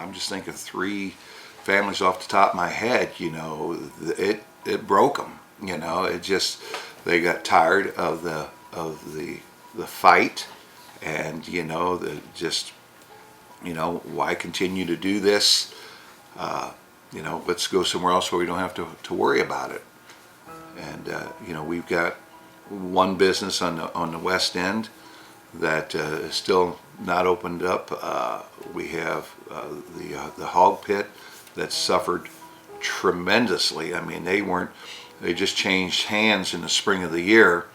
I'm just thinking 3 families off the top of my head. It broke them. It just, they got tired of the fight, and why continue to do this? Let's go somewhere else where we don't have to worry about it. And we've got one business on the west end that is still not opened up. We have the hog pit that suffered tremendously. I mean, they just changed hands in the spring of the year,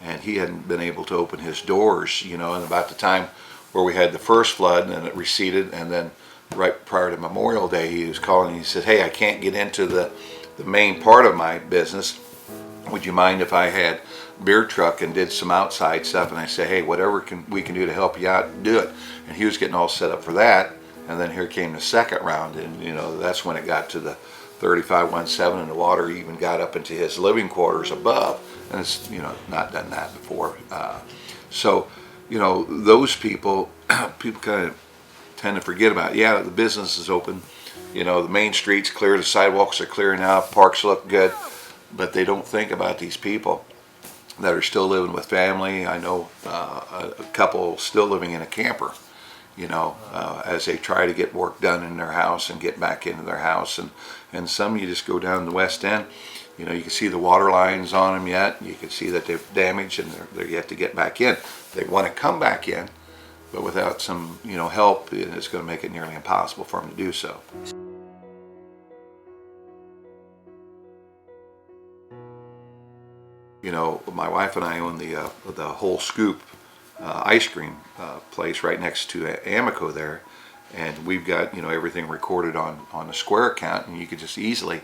and he hadn't been able to open his doors, and about the time where we had the first flood, and then it receded, and then right prior to Memorial Day, he was calling and he said, "Hey, I can't get into the main part of my business. Would you mind if I had beer truck and did some outside stuff?" And I say, "Hey, whatever we can do to help you out, do it." And he was getting all set up for that. And then here came the second round, and that's when it got to the 3517, and the water even got up into his living quarters above. And it's not done that before. So those people kind of tend to forget about. Yeah, the business is open. The main street's clear, the sidewalks are clear now, parks look good, but they don't think about these people that are still living with family. I know a couple still living in a camper, as they try to get work done in their house and get back into their house. And some, you just go down the west end, you can see the water lines on them yet. You can see that they've damaged and they're yet to get back in. They want to come back in, but without some, help, it's going to make it nearly impossible for them to do so. My wife and I own the Whole Scoop ice cream place right next to Amico there, and we've got everything recorded on a Square account, and you could just easily.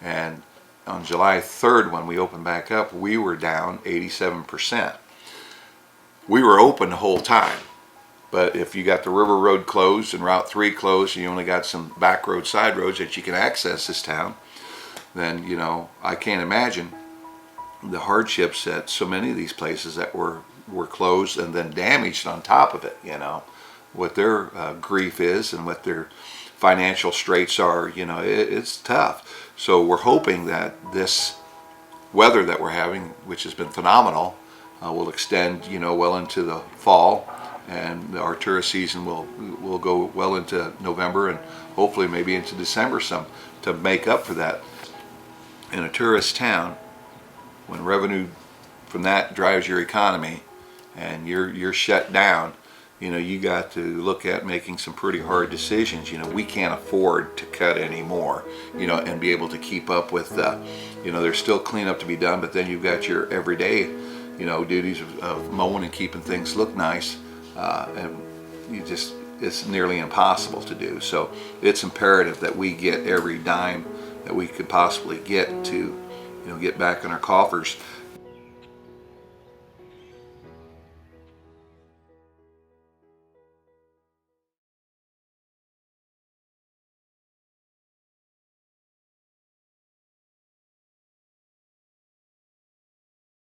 And on July 3rd, when we opened back up, we were down 87%. We were open the whole time, but if you got the River Road closed and Route 3 closed, and you only got some back road, side roads that you can access this town, then I can't imagine the hardships at so many of these places that were closed and then damaged on top of it. What their grief is and what their financial straits are. It's tough. So we're hoping that this weather that we're having, which has been phenomenal, will extend well into the fall, and our tourist season will go well into November and hopefully maybe into December some, to make up for that. In a tourist town, when revenue from that drives your economy and you're shut down, you got to look at making some pretty hard decisions. We can't afford to cut anymore, and be able to keep up with there's still cleanup to be done, but then you've got your everyday duties of mowing and keeping things look nice, and it's nearly impossible to do. So it's imperative that we get every dime that we could possibly get to get back in our coffers.